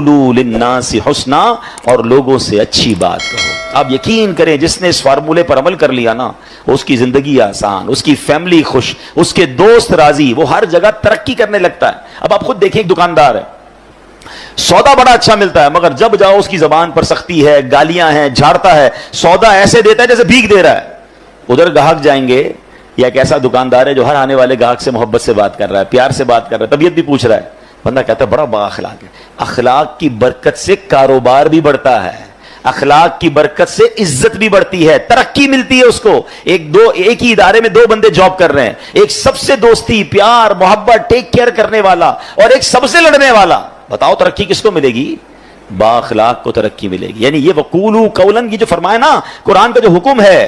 وَقُولُوا لِلنَّاسِ حُسْنًا، اور لوگوں سے اچھی بات کہو۔ آپ یقین کریں جس نے اس فارمولے پر عمل کر لیا نا، اس کی زندگی آسان، اس کی فیملی خوش، اس کے دوست راضی، وہ ہر جگہ ترقی کرنے لگتا ہے۔ اب آپ خود دیکھیں، ایک دکاندار ہے، سودا بڑا اچھا ملتا ہے، مگر جب جاؤ اس کی زبان پر سختی ہے، گالیاں ہیں، جھاڑتا ہے، سودا ایسے دیتا ہے جیسے بھیک دے رہا ہے۔ ادھر گاہک جائیں گے، یا ایک ایسا دکاندار ہے جو ہر آنے والے گاہک سے محبت سے بات کر رہا ہے، پیار سے بات کر رہا ہے، طبیعت بھی پوچھ رہا ہے، بندہ کہتا ہے بڑا با اخلاق ہے۔ اخلاق کی برکت سے کاروبار بھی بڑھتا ہے، اخلاق کی برکت سے عزت بھی بڑھتی ہے، ترقی ملتی ہے اس کو۔ ایک ہی ادارے میں دو بندے جاب کر رہے ہیں، ایک سب سے دوستی، پیار، محبت، ٹیک کیئر کرنے والا، اور ایک سب سے لڑنے والا، بتاؤ ترقی کس کو ملے گی؟ با اخلاق کو ترقی ملے گی۔ یعنی یہ وقولوا قولا، یہ جو فرمایا نا قرآن کا جو حکم ہے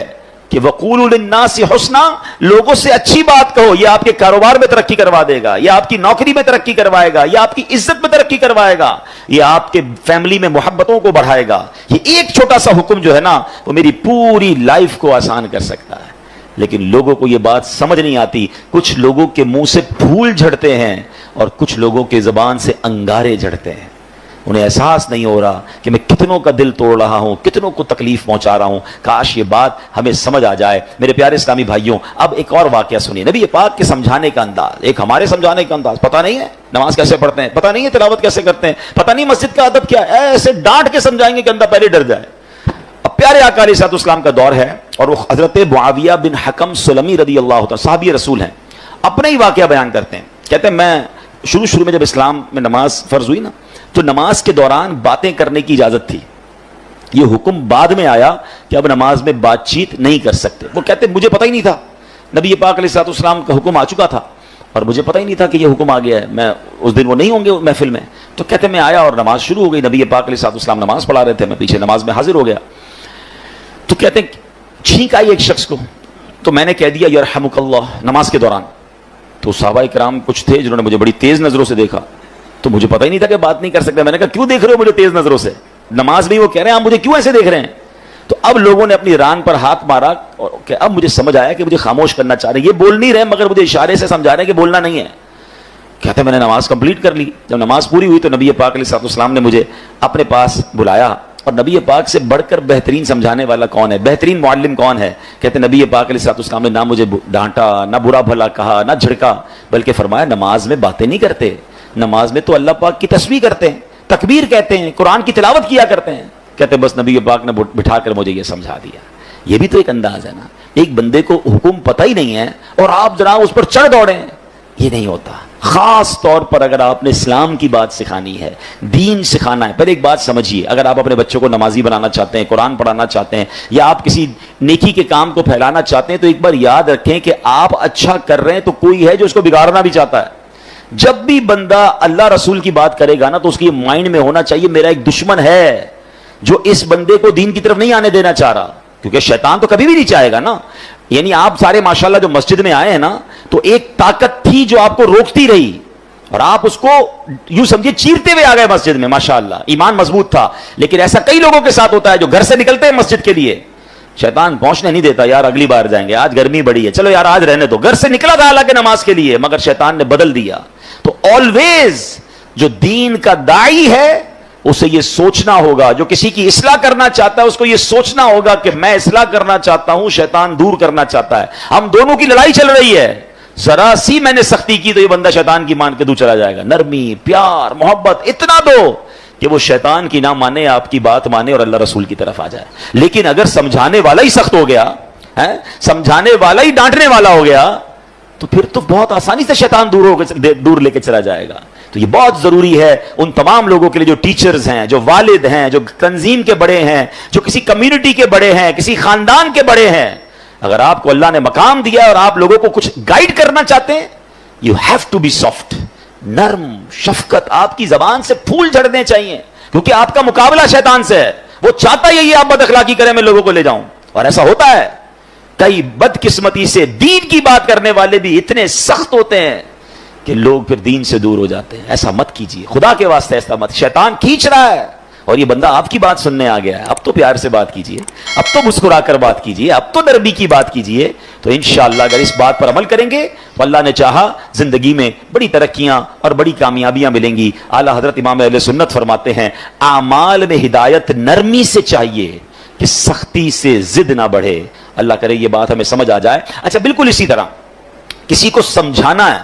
کہ وقولوا للناس حسنا، لوگوں سے اچھی بات کہو، یہ آپ کے کاروبار میں ترقی کروا دے گا، یہ آپ کی نوکری میں ترقی کروائے گا، یہ آپ کی عزت میں ترقی کروائے گا، یہ آپ کے فیملی میں محبتوں کو بڑھائے گا۔ یہ ایک چھوٹا سا حکم جو ہے نا، وہ میری پوری لائف کو آسان کر سکتا ہے۔ لیکن لوگوں کو یہ بات سمجھ نہیں آتی، کچھ لوگوں کے منہ سے پھول جھڑتے ہیں اور کچھ لوگوں کے زبان سے انگارے جھڑتے ہیں۔ انہیں احساس نہیں ہو رہا کہ میں کتنوں کا دل توڑ رہا ہوں، کتنوں کو تکلیف پہنچا رہا ہوں۔ کاش یہ بات ہمیں سمجھ آ جائے۔ میرے پیارے اسلامی بھائیوں، اب ایک اور واقعہ سنیے، نبی پاک کے سمجھانے کا انداز، ایک ہمارے سمجھانے کا انداز، پتہ نہیں ہے نماز کیسے پڑھتے ہیں، پتہ نہیں ہے تلاوت کیسے کرتے ہیں، پتہ نہیں مسجد کا ادب کیا ہے، ایسے ڈانٹ کے سمجھائیں گے کہ بندہ پہلے ڈر جائے۔ اب پیارے آقا علیہ الصلوۃ والسلام کا دور ہے، اور وہ حضرت معاویہ بن حکم سلمی رضی اللہ تعالیٰ، صحابی رسول ہیں، اپنا ہی واقعہ بیان کرتے ہیں۔ کہتے ہیں میں شروع میں جب اسلام میں نماز فرض ہوئی نا، تو نماز کے دوران باتیں کرنے کی اجازت تھی۔ یہ حکم بعد میں آیا کہ اب نماز میں بات چیت نہیں کر سکتے۔ وہ کہتے مجھے پتہ ہی نہیں تھا، نبی پاک علیہ الصلوۃ والسلام کا حکم آ چکا تھا اور مجھے پتہ ہی نہیں تھا کہ یہ حکم آ گیا ہے۔ میں اس دن وہ نہیں ہوں گے محفل میں، تو کہتے میں آیا اور نماز شروع ہو گئی، نبی پاک علیہ الصلوۃ والسلام نماز پڑھا رہے تھے، میں پیچھے نماز میں حاضر ہو گیا۔ تو کہتے ہیں چھینک آئی ایک شخص کو، تو میں نے کہہ دیا یرحمک اللہ نماز کے دوران۔ تو صحابہ کرام کچھ تھے جنہوں نے مجھے بڑی تیز نظروں سے دیکھا، تو مجھے پتہ ہی نہیں تھا کہ بات نہیں کر سکتے۔ میں نے کہا کیوں دیکھ رہے ہو مجھے تیز نظروں سے؟ نماز میں وہ کہہ رہے ہیں آپ مجھے کیوں ایسے دیکھ رہے ہیں؟ تو اب لوگوں نے اپنی ران پر ہاتھ مارا، اور کہ اب مجھے سمجھ آیا کہ مجھے خاموش کرنا چاہ رہے ہیں، یہ بول نہیں رہے مگر مجھے اشارے سے سمجھا رہے ہیں کہ بولنا نہیں ہے۔ کہتے میں نے نماز کمپلیٹ کر لی۔ جب نماز پوری ہوئی تو نبی پاک علیہ الصلوۃ والسلام نے مجھے اپنے پاس بلایا، اور نبی پاک سے بڑھ کر بہترین سمجھانے والا کون ہے، بہترین معلم کون ہے؟ کہتے نبی پاک علیہ الصلوۃ والسلام نے نہ مجھے ڈانٹا، نہ برا بھلا کہا، نہ جھڑکا، بلکہ فرمایا نماز میں باتیں نہیں کرتے، نماز میں تو اللہ پاک کی تسبیح کرتے ہیں، تکبیر کہتے ہیں، قرآن کی تلاوت کیا کرتے ہیں۔ کہتے بس نبی پاک نے بٹھا کر مجھے یہ سمجھا دیا۔ یہ بھی تو ایک انداز ہے نا، ایک بندے کو حکم پتہ ہی نہیں ہے اور آپ جناب اس پر چڑھ دوڑے ہیں، یہ نہیں ہوتا۔ خاص طور پر اگر آپ نے اسلام کی بات سکھانی ہے، دین سکھانا ہے، پہلے ایک بات سمجھیے، اگر آپ اپنے بچوں کو نمازی بنانا چاہتے ہیں، قرآن پڑھانا چاہتے ہیں، یا آپ کسی نیکی کے کام کو پھیلانا چاہتے ہیں، تو ایک بار یاد رکھیں کہ آپ اچھا کر رہے ہیں تو کوئی ہے جو اس کو بگاڑنا بھی چاہتا ہے۔ جب بھی بندہ اللہ رسول کی بات کرے گا نا، تو اس کی مائنڈ میں ہونا چاہیے میرا ایک دشمن ہے جو اس بندے کو دین کی طرف نہیں آنے دینا چاہ رہا، کیونکہ شیطان تو کبھی بھی نہیں چاہے گا نا۔ یعنی آپ سارے ماشاءاللہ جو مسجد میں آئے ہیں نا، تو ایک طاقت تھی جو آپ کو روکتی رہی، اور آپ اس کو یوں سمجھے چیرتے ہوئے آ گئے مسجد میں، ماشاءاللہ ایمان مضبوط تھا۔ لیکن ایسا کئی لوگوں کے ساتھ ہوتا ہے جو گھر سے نکلتے ہیں مسجد کے لیے، شیطان پہنچنے نہیں دیتا، یار اگلی بار جائیں گے، آج گرمی بڑی ہے، چلو یار آج رہنے دو۔ گھر سے نکلا تھا حالانکہ نماز کے لیے، مگر شیطان نے بدل دیا۔ تو آلویز جو دین کا داعی ہے اسے یہ سوچنا ہوگا، جو کسی کی اصلاح کرنا چاہتا ہے اس کو یہ سوچنا ہوگا کہ میں اصلاح کرنا چاہتا ہوں، شیطان دور کرنا چاہتا ہے، ہم دونوں کی لڑائی چل رہی ہے۔ ذرا سی میں نے سختی کی تو یہ بندہ شیطان کی مان کے دور چلا جائے گا۔ نرمی، پیار، محبت اتنا دو کہ وہ شیطان کی نہ مانے، آپ کی بات مانے اور اللہ رسول کی طرف آ جائے۔ لیکن اگر سمجھانے والا ہی سخت ہو گیا، سمجھانے والا ہی ڈانٹنے والا ہو گیا، تو پھر تو بہت آسانی سے شیطان دور لے کے چلا جائے گا۔ تو یہ بہت ضروری ہے ان تمام لوگوں کے لیے جو ٹیچرز ہیں، جو والد ہیں، جو تنظیم کے بڑے ہیں، جو کسی کمیونٹی کے بڑے ہیں، کسی خاندان کے بڑے ہیں، اگر آپ کو اللہ نے مقام دیا اور آپ لوگوں کو کچھ گائیڈ کرنا چاہتے ہیں، you have to be soft, نرم، شفقت، آپ کی زبان سے پھول جھڑنے چاہیے، کیونکہ آپ کا مقابلہ شیطان سے ہے۔ وہ چاہتا یہی آپ بد اخلاقی کریں، میں لوگوں کو لے جاؤں، اور ایسا ہوتا ہے۔ کئی بدقسمتی سے دین کی بات کرنے والے بھی اتنے سخت ہوتے ہیں کہ لوگ پھر دین سے دور ہو جاتے ہیں۔ ایسا مت کیجیے، خدا کے واسطے ایسا مت، شیطان کھینچ رہا ہے، اور یہ بندہ آپ کی بات سننے آ گیا ہے, اب تو پیار سے بات کیجئے, اب تو مسکرا کر بات کیجئے, اب تو نرمی کی بات کیجئے. تو انشاءاللہ اگر اس بات پر عمل کریں گے تو اللہ نے چاہا زندگی میں بڑی ترقیاں اور بڑی کامیابیاں ملیں گی. اعلیٰ حضرت امام اہل سنت فرماتے ہیں اعمال میں ہدایت نرمی سے چاہیے کہ سختی سے ضد نہ بڑھے. اللہ کرے یہ بات ہمیں سمجھ آ جائے. اچھا بالکل اسی طرح کسی کو سمجھانا ہے,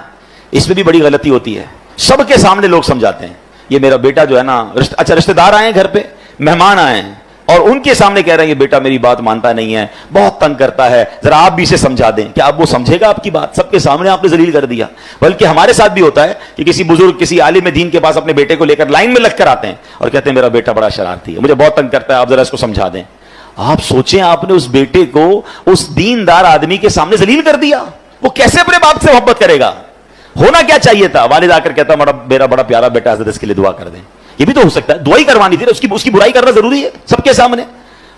اس میں بھی بڑی غلطی ہوتی ہے. سب کے سامنے لوگ سمجھاتے ہیں, یہ میرا بیٹا جو ہے نا, اچھا رشتہ دار آئے ہیں گھر پہ, مہمان آئے ہیں, اور ان کے سامنے کہہ رہے ہیں یہ بیٹا میری بات مانتا نہیں ہے, بہت تنگ کرتا ہے, ذرا آپ بھی اسے سمجھا دیں. کیا اب وہ سمجھے گا آپ کی بات؟ سب کے سامنے آپ نے ذلیل کر دیا. بلکہ ہمارے ساتھ بھی ہوتا ہے کہ کسی بزرگ, کسی عالم دین کے پاس اپنے بیٹے کو لے کر لائن میں لگ کر آتے ہیں اور کہتے ہیں میرا بیٹا بڑا شرارتی ہے, مجھے بہت تنگ کرتا ہے, آپ ذرا اس کو سمجھا دیں. آپ سوچیں آپ نے اس بیٹے کو اس دیندار آدمی کے سامنے ذلیل کر دیا, وہ کیسے اپنے باپ سے محبت کرے گا؟ ہونا کیا چاہیے تھا, والد آ کر کہتا میرا بڑا پیارا بیٹا, حضرت اس کے لیے دعا کر دیں. یہ بھی تو ہو سکتا ہے, دعا ہی کروانی تھی, اس کی برائی کرنا ضروری ہے سب کے سامنے.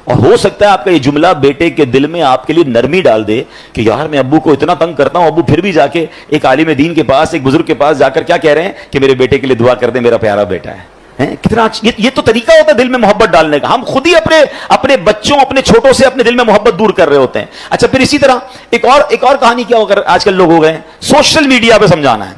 اور ہو سکتا ہے آپ کا یہ جملہ بیٹے کے دل میں آپ کے لیے نرمی ڈال دے کہ یار میں ابو کو اتنا تنگ کرتا ہوں, ابو پھر بھی جا کے ایک عالم دین کے پاس, ایک بزرگ کے پاس جا کر کیا کہہ رہے ہیں کہ میرے بیٹے کے لیے دعا کر دیں, میرا پیارا بیٹا ہے. کتنا یہ تو طریقہ ہوتا ہے دل میں محبت ڈالنے کا. ہم خود ہی اپنے بچوں, اپنے چھوٹوں سے اپنے دل میں محبت دور کر رہے ہوتے ہیں. اچھا پھر اسی طرح ایک اور کہانی کیا ہو کر آج کل لوگ ہو گئے ہیں, سوشل میڈیا پہ سمجھانا ہے.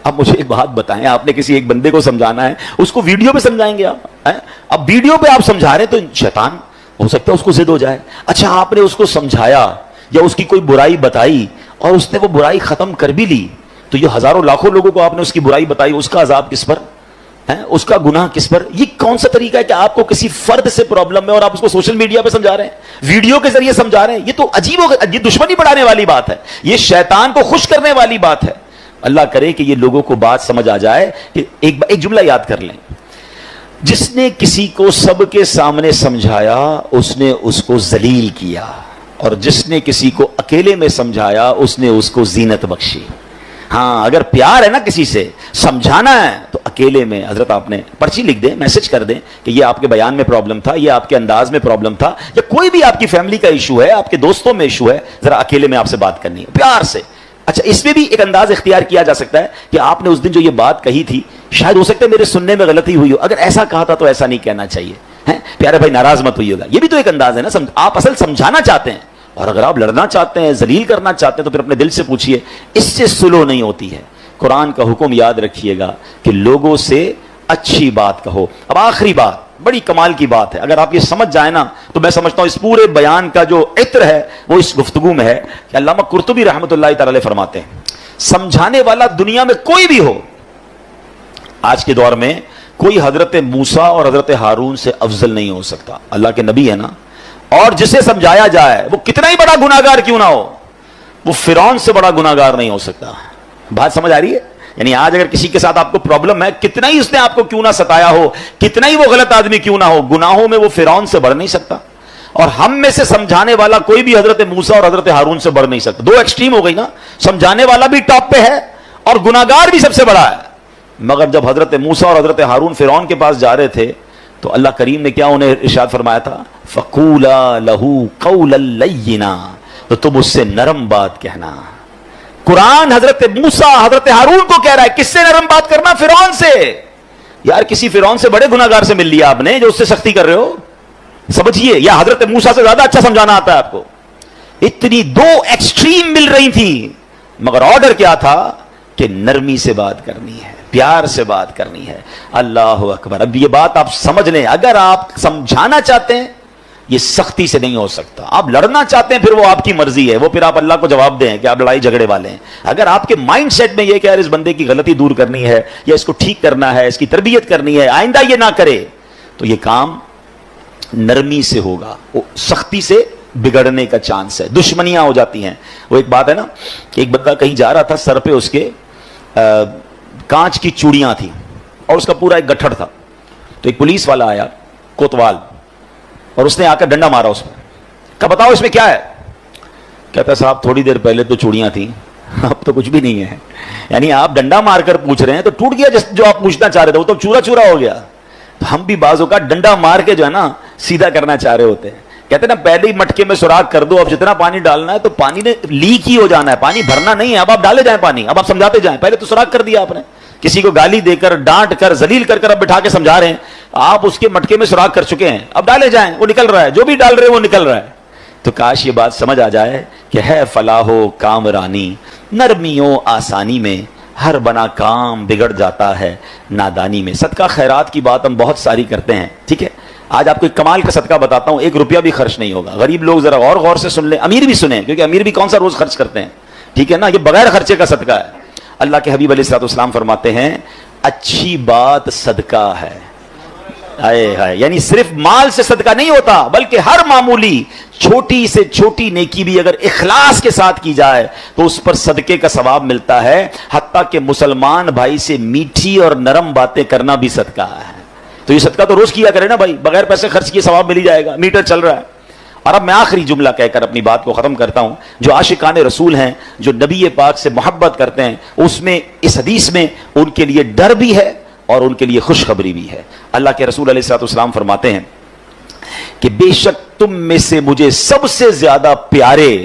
اب مجھے ایک بات بتائیں, آپ نے کسی ایک بندے کو سمجھانا ہے, اس کو ویڈیو پہ سمجھائیں گے آپ؟ اب ویڈیو پہ آپ سمجھا رہے ہیں تو شیطان ہو سکتا ہے اس کو ضد ہو جائے. اچھا آپ نے اس کو سمجھایا یا اس کی کوئی برائی بتائی اور اس نے وہ برائی ختم کر بھی لی, تو یہ ہزاروں لاکھوں لوگوں کو آپ نے اس کی برائی بتائی, اس کا عذاب کس پر ہے, اس کا گناہ کس پر؟ یہ کون سا طریقہ ہے کہ آپ کو کسی فرد سے پرابلم ہے اور آپ اس کو سوشل میڈیا پہ سمجھا رہے ہیں, ویڈیو کے ذریعے سمجھا رہے ہیں؟ یہ تو عجیب ہو گیا, یہ دشمنی بڑھانے والی بات ہے, یہ شیطان کو خوش کرنے والی بات ہے. اللہ کرے کہ یہ لوگوں کو بات سمجھ آ جائے کہ ایک جملہ یاد کر لیں, جس نے کسی کو سب کے سامنے سمجھایا اس نے اس کو ذلیل کیا, اور جس نے کسی کو اکیلے میں سمجھایا اس نے اس کو زینت بخشی. ہاں اگر پیار ہے نا کسی سے, سمجھانا ہے تو اکیلے میں, حضرت آپ نے پرچی لکھ دیں, میسج کر دیں کہ یہ آپ کے بیان میں پرابلم تھا, یہ آپ کے انداز میں پرابلم تھا, یا کوئی بھی آپ کی فیملی کا ایشو ہے, آپ کے دوستوں میں ایشو ہے, ذرا اکیلے میں آپ سے بات کرنی ہے پیار سے. اچھا اس میں بھی ایک انداز اختیار کیا جا سکتا ہے کہ آپ نے اس دن جو یہ بات کہی تھی, شاید ہو سکتا ہے میرے سننے میں غلطی ہوئی ہو, اگر ایسا کہا تھا تو ایسا نہیں کہنا چاہیے, پیارے بھائی ناراض مت ہوئیے گا. یہ بھی تو ایک انداز ہے نا, آپ اصل سمجھانا چاہتے ہیں, اور اگر آپ لڑنا چاہتے ہیں, ذلیل کرنا چاہتے ہیں, تو پھر اپنے دل سے پوچھیے, اس سے سلو نہیں ہوتی ہے. قرآن کا حکم یاد رکھیے گا کہ لوگوں سے اچھی بات کہو. اب آخری بات بڑی کمال کی بات ہے, اگر آپ یہ سمجھ جائیں نا تو میں سمجھتا ہوں اس پورے بیان کا جو عطر ہے وہ اس گفتگو میں ہے. کہ علامہ قرطبی رحمۃ اللہ تعالی فرماتے ہیں, سمجھانے والا دنیا میں کوئی بھی ہو, آج کے دور میں کوئی حضرت موسیٰ اور حضرت ہارون سے افضل نہیں ہو سکتا. اللہ کے نبی ہے نا, اور جسے سمجھایا جائے وہ کتنا ہی بڑا گناہگار کیوں نہ ہو, وہ فرعون سے بڑا گناہگار نہیں ہو سکتا. بات سمجھ آ رہی ہے؟ یعنی آج اگر کسی کے ساتھ آپ کو پرابلم ہے, کتنا ہی اس نے آپ کو کیوں نہ ستایا ہو, کتنا ہی وہ غلط آدمی کیوں نہ ہو, گناہوں میں وہ فرعون سے بڑھ نہیں سکتا. اور ہم میں سے سمجھانے والا کوئی بھی حضرت موسیٰ اور حضرت ہارون سے بڑھ نہیں سکتا. دو ایکسٹریم ہو گئی نا, سمجھانے والا بھی ٹاپ پہ ہے اور گناہگار بھی سب سے بڑا ہے. مگر جب حضرت موسیٰ اور حضرت ہارون فرعون کے پاس جا رہے تھے تو اللہ کریم نے کیا انہیں ارشاد فرمایا تھا, فَقُولَا لَهُ قَوْلًا لَيِّنًا, تو تم اس سے نرم بات کہنا. قرآن حضرت موسیٰ حضرت ہارون کو کہہ رہا ہے, کس سے نرم بات کرنا؟ فرعون سے. یار کسی فرعون سے بڑے گناہگار سے مل لیا آپ نے جو اس سے سختی کر رہے ہو, سمجھیے. یا حضرت موسیٰ سے زیادہ اچھا سمجھانا آتا ہے آپ کو. اتنی دو ایکسٹریم مل رہی تھی, مگر آرڈر کیا تھا کہ نرمی سے بات کرنی ہے, پیار سے بات کرنی ہے. اللہ اکبر. اب یہ بات آپ سمجھ لیں, اگر آپ سمجھانا چاہتے ہیں یہ سختی سے نہیں ہو سکتا. آپ لڑنا چاہتے ہیں پھر وہ آپ کی مرضی ہے, وہ پھر آپ اللہ کو جواب دیں کہ آپ لڑائی جھگڑے والے ہیں. اگر آپ کے مائنڈ سیٹ میں یہ کہ یار اس بندے کی غلطی دور کرنی ہے, یا اس کو ٹھیک کرنا ہے, اس کی تربیت کرنی ہے, آئندہ یہ نہ کرے, تو یہ کام نرمی سے ہوگا. وہ سختی سے بگڑنے کا چانس ہے, دشمنیاں ہو جاتی ہیں. وہ ایک بات ہے نا کہ ایک بندہ کہیں جا رہا تھا, سر پہ اس کے کانچ کی چوڑیاں تھیں اور اس کا پورا ایک گٹھڑ تھا. تو ایک پولیس والا آیا, کوتوال, اور اس نے آ کر ڈنڈا مارا اس میں. کہا بتاؤ اس میں کیا ہے؟ کہتا صاحب تھوڑی دیر پہلے تو چوڑیاں تھیں, اب تو کچھ بھی نہیں ہے. یعنی آپ ڈنڈا مار کر پوچھ رہے ہیں تو ٹوٹ گیا جو آپ پوچھنا چاہ رہے تھے, وہ تو چورا چورا ہو گیا. تو ہم بھی بعضوں کا ڈنڈا مار کے جو ہے نا سیدھا کرنا چاہ رہے ہوتے ہیں. کہتے ہیں نا پہلے ہی مٹکے میں سوراخ کر دو, اب جتنا پانی ڈالنا ہے تو پانی نے لیک ہی ہو جانا ہے, پانی بھرنا نہیں ہے. اب آپ ڈالے جائیں پانی, اب آپ سمجھاتے جائیں. پہلے تو سوراخ کر دیا آپ نے, کسی کو گالی دے کر, ڈانٹ کر, ذلیل کر اب بٹھا کے سمجھا رہے ہیں. آپ اس کے مٹکے میں سوراخ کر چکے ہیں, اب ڈالے جائیں, وہ نکل رہا ہے, جو بھی ڈال رہے وہ نکل رہا ہے. تو کاش یہ بات سمجھ آ جائے کہ ہے فلاح و کامرانی نرمیوں آسانی میں, ہر بنا کام بگڑ جاتا ہے نادانی میں. صدقہ خیرات کی بات ہم بہت ساری کرتے ہیں, ٹھیک ہے. آج آپ کو ایک کمال کا صدقہ بتاتا ہوں, 1 روپیہ بھی خرچ نہیں ہوگا. غریب لوگ ذرا اور غور سے سن لیں, امیر بھی سنیں, کیونکہ امیر بھی کون سا روز خرچ کرتے ہیں, ٹھیک ہے نا. یہ بغیر خرچے کا صدقہ ہے. اللہ کے حبیب علیہ الصلوۃ والسلام فرماتے ہیں اچھی بات صدقہ ہے. یعنی صرف مال سے صدقہ نہیں ہوتا, بلکہ ہر معمولی چھوٹی سے چھوٹی نیکی بھی اگر اخلاص کے ساتھ کی جائے تو اس پر صدقے کا ثواب ملتا ہے. حتیٰ کہ مسلمان بھائی سے میٹھی اور نرم باتیں کرنا بھی صدقہ ہے. تو یہ صدقہ تو روز کیا کرے نا بھائی, بغیر پیسے خرچ کیے ثواب مل ہی جائے گا, میٹر چل رہا ہے. اور اب میں آخری جملہ کہہ کر اپنی بات کو ختم کرتا ہوں. جو عاشقان رسول ہیں, جو نبی پاک سے محبت کرتے ہیں, اس میں اس حدیث میں ان کے لیے ڈر بھی ہے اور ان کے لیے خوشخبری بھی ہے. اللہ کے رسول علیہ الصلوۃ والسلام فرماتے ہیں کہ بے شک تم میں سے مجھے سب سے زیادہ پیارے